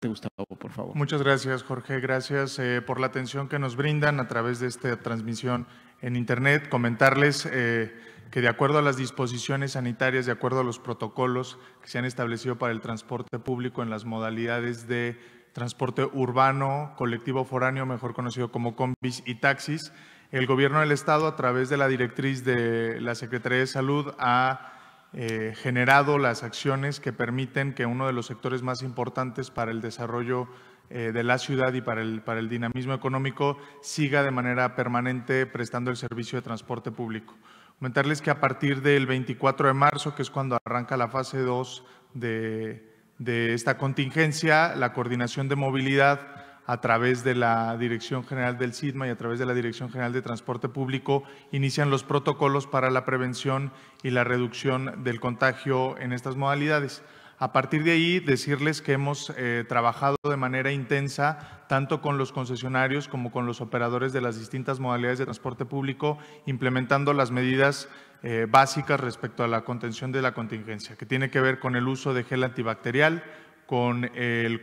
Gustavo, por favor. Muchas gracias, Jorge. Gracias por la atención que nos brindan a través de esta transmisión en Internet. Comentarles que de acuerdo a las disposiciones sanitarias, de acuerdo a los protocolos que se han establecido para el transporte público en las modalidades de transporte urbano, colectivo foráneo, mejor conocido como combis y taxis, el Gobierno del Estado, a través de la directriz de la Secretaría de Salud, ha generado las acciones que permiten que uno de los sectores más importantes para el desarrollo de la ciudad y para el dinamismo económico siga de manera permanente prestando el servicio de transporte público. Comentarles que a partir del 24 de marzo, que es cuando arranca la fase 2 de esta contingencia, la coordinación de movilidad a través de la Dirección General del SITMA y a través de la Dirección General de Transporte Público inician los protocolos para la prevención y la reducción del contagio en estas modalidades. A partir de ahí, decirles que hemos trabajado de manera intensa tanto con los concesionarios como con los operadores de las distintas modalidades de transporte público, implementando las medidas básicas respecto a la contención de la contingencia, que tiene que ver con el uso de gel antibacterial, con el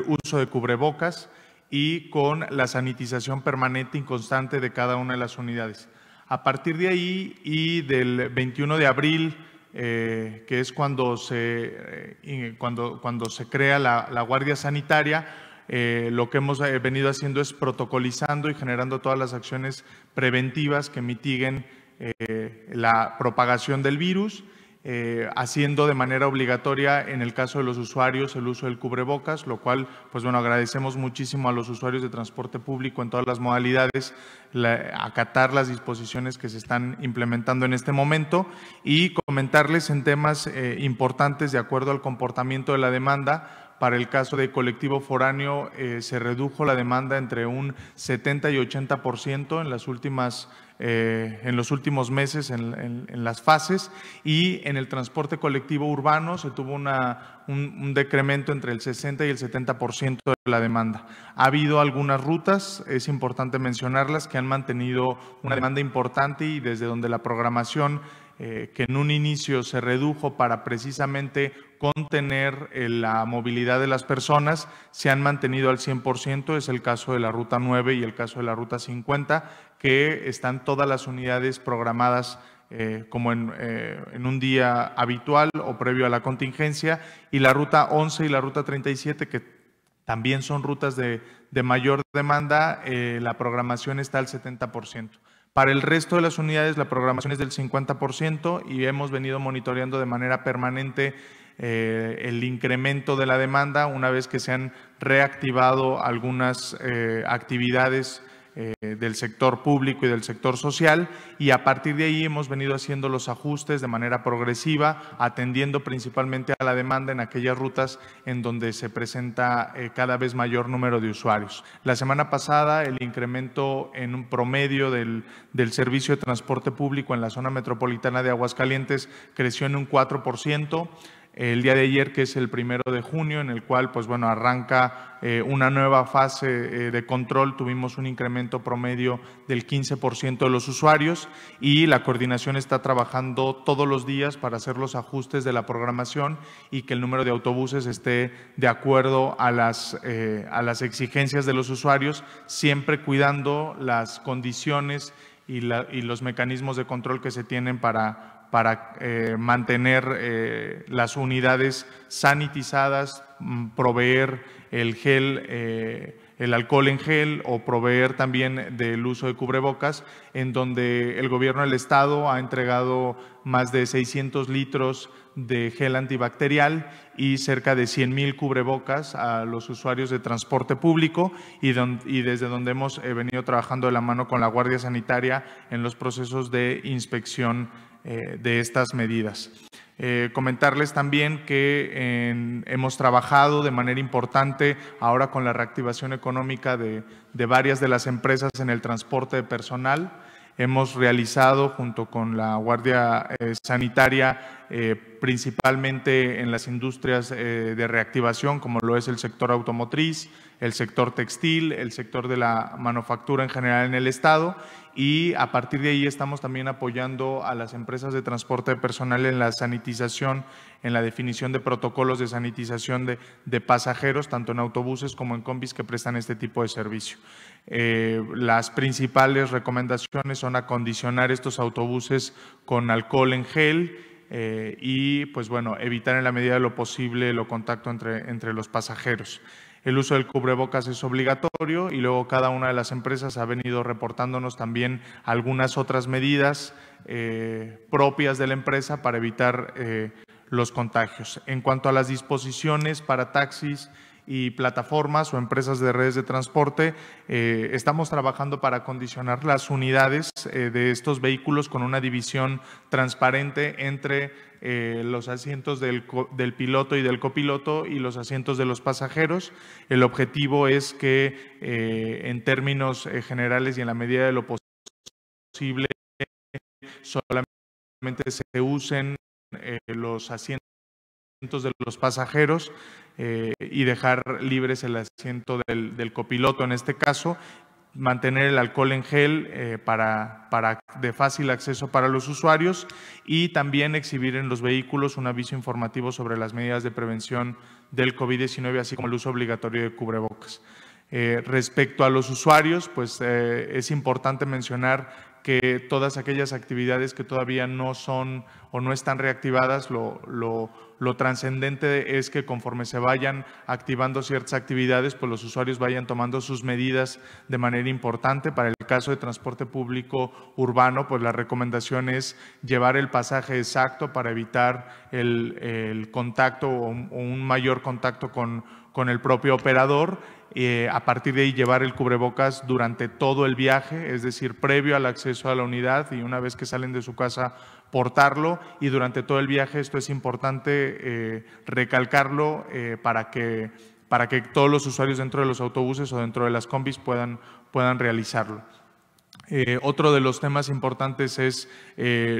uso de cubrebocas y con la sanitización permanente y constante de cada una de las unidades. A partir de ahí y del 21 de abril, que es cuando se crea la Guardia Sanitaria, lo que hemos venido haciendo es protocolizando y generando todas las acciones preventivas que mitiguen la propagación del virus, haciendo de manera obligatoria en el caso de los usuarios el uso del cubrebocas, lo cual, pues bueno, agradecemos muchísimo a los usuarios de transporte público en todas las modalidades acatar las disposiciones que se están implementando en este momento y comentarles en temas importantes de acuerdo al comportamiento de la demanda. Para el caso de colectivo foráneo se redujo la demanda entre un 70 y 80% en los últimos meses en las fases, y en el transporte colectivo urbano se tuvo un decremento entre el 60 y el 70% de la demanda. Ha habido algunas rutas, es importante mencionarlas, que han mantenido una demanda importante y desde donde la programación que en un inicio se redujo para precisamente contener la movilidad de las personas, se han mantenido al 100%, es el caso de la Ruta 9 y el caso de la Ruta 50, que están todas las unidades programadas como en un día habitual o previo a la contingencia, y la Ruta 11 y la Ruta 37, que también son rutas de mayor demanda, la programación está al 70%. Para el resto de las unidades la programación es del 50% y hemos venido monitoreando de manera permanente el incremento de la demanda una vez que se han reactivado algunas actividades del sector público y del sector social, y a partir de ahí hemos venido haciendo los ajustes de manera progresiva, atendiendo principalmente a la demanda en aquellas rutas en donde se presenta cada vez mayor número de usuarios. La semana pasada el incremento en un promedio del servicio de transporte público en la zona metropolitana de Aguascalientes creció en un 4%. El día de ayer, que es el 1 de junio, en el cual pues bueno, arranca una nueva fase de control, tuvimos un incremento promedio del 15% de los usuarios, y la coordinación está trabajando todos los días para hacer los ajustes de la programación y que el número de autobuses esté de acuerdo a las exigencias de los usuarios, siempre cuidando las condiciones y los mecanismos de control que se tienen para mantener las unidades sanitizadas, proveer el gel, el alcohol en gel, o proveer también del uso de cubrebocas, en donde el Gobierno del Estado ha entregado más de 600 litros de gel antibacterial y cerca de 100,000 cubrebocas a los usuarios de transporte público, y desde donde hemos venido trabajando de la mano con la Guardia Sanitaria en los procesos de inspección de estas medidas. Comentarles también que hemos trabajado de manera importante ahora con la reactivación económica de varias de las empresas en el transporte de personal. Hemos realizado junto con la Guardia Sanitaria principalmente en las industrias de reactivación, como lo es el sector automotriz, el sector textil, el sector de la manufactura en general en el Estado, y a partir de ahí estamos también apoyando a las empresas de transporte de personal en la sanitización, en la definición de protocolos de sanitización de pasajeros, tanto en autobuses como en combis que prestan este tipo de servicio. Las principales recomendaciones son acondicionar estos autobuses con alcohol en gel y, pues bueno, evitar en la medida de lo posible el contacto entre los pasajeros. El uso del cubrebocas es obligatorio y luego cada una de las empresas ha venido reportándonos también algunas otras medidas propias de la empresa para evitar los contagios. En cuanto a las disposiciones para taxis y plataformas o empresas de redes de transporte, estamos trabajando para acondicionar las unidades de estos vehículos con una división transparente entre los asientos del piloto y del copiloto y los asientos de los pasajeros. El objetivo es que en términos generales y en la medida de lo posible solamente se usen los asientos de los pasajeros y dejar libres el asiento del copiloto en este caso, mantener el alcohol en gel para de fácil acceso para los usuarios y también exhibir en los vehículos un aviso informativo sobre las medidas de prevención del COVID-19, así como el uso obligatorio de cubrebocas. Respecto a los usuarios, pues es importante mencionar que todas aquellas actividades que todavía no son o no están reactivadas, lo trascendente es que conforme se vayan activando ciertas actividades, pues los usuarios vayan tomando sus medidas de manera importante. Para el caso de transporte público urbano, pues la recomendación es llevar el pasaje exacto para evitar el contacto o un mayor contacto con el propio operador. A partir de ahí llevar el cubrebocas durante todo el viaje, es decir, previo al acceso a la unidad y una vez que salen de su casa portarlo, y durante todo el viaje esto es importante recalcarlo para que todos los usuarios dentro de los autobuses o dentro de las combis puedan realizarlo. Otro de los temas importantes es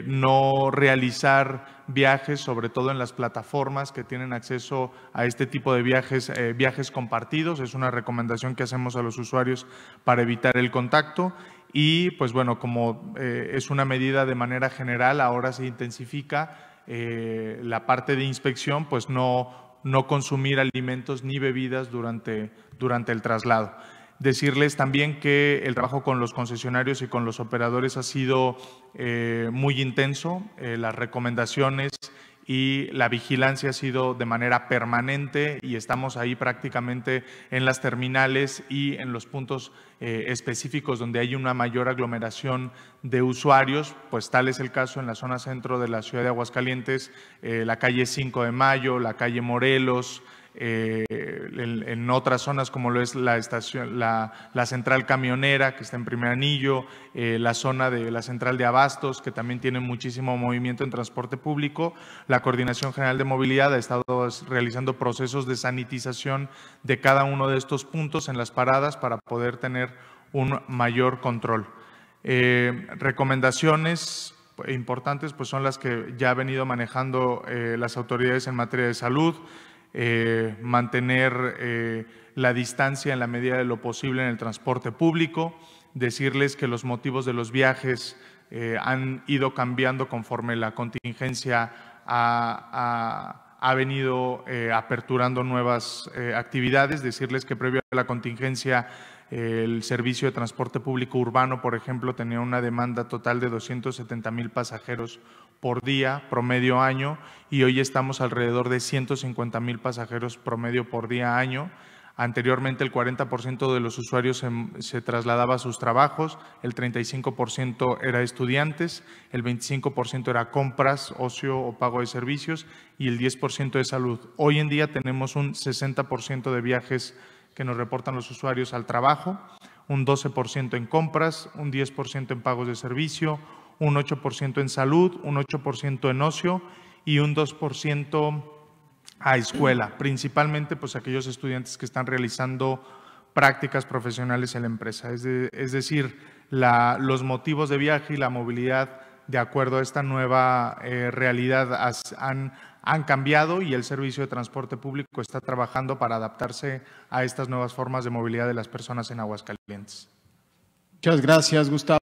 no realizar viajes, sobre todo en las plataformas que tienen acceso a este tipo de viajes compartidos. Es una recomendación que hacemos a los usuarios para evitar el contacto. Y pues bueno, como es una medida de manera general, ahora se intensifica la parte de inspección, pues no consumir alimentos ni bebidas durante el traslado. Decirles también que el trabajo con los concesionarios y con los operadores ha sido muy intenso. Las recomendaciones y la vigilancia ha sido de manera permanente y estamos ahí prácticamente en las terminales y en los puntos específicos donde hay una mayor aglomeración de usuarios, pues tal es el caso en la zona centro de la ciudad de Aguascalientes, la calle 5 de Mayo, la calle Morelos, en otras zonas como lo es la central camionera que está en Primer Anillo, la zona de la central de Abastos que también tiene muchísimo movimiento en transporte público. La Coordinación General de Movilidad ha estado realizando procesos de sanitización de cada uno de estos puntos en las paradas para poder tener un mayor control. Recomendaciones importantes pues son las que ya ha venido manejando las autoridades en materia de salud. Mantener la distancia en la medida de lo posible en el transporte público, decirles que los motivos de los viajes han ido cambiando conforme la contingencia ha venido aperturando nuevas actividades, decirles que previo a la contingencia el servicio de transporte público urbano, por ejemplo, tenía una demanda total de 270,000 pasajeros por día, promedio año, y hoy estamos alrededor de 150,000 pasajeros promedio por día año. Anteriormente el 40% de los usuarios se trasladaba a sus trabajos, el 35% era estudiantes, el 25% era compras, ocio o pago de servicios y el 10% de salud. Hoy en día tenemos un 60% de viajes que nos reportan los usuarios al trabajo, un 12% en compras, un 10% en pagos de servicio, un 8% en salud, un 8% en ocio y un 2% a escuela, principalmente pues aquellos estudiantes que están realizando prácticas profesionales en la empresa. Es decir, los motivos de viaje y la movilidad de acuerdo a esta nueva realidad han cambiado y el servicio de transporte público está trabajando para adaptarse a estas nuevas formas de movilidad de las personas en Aguascalientes. Muchas gracias, Gustavo.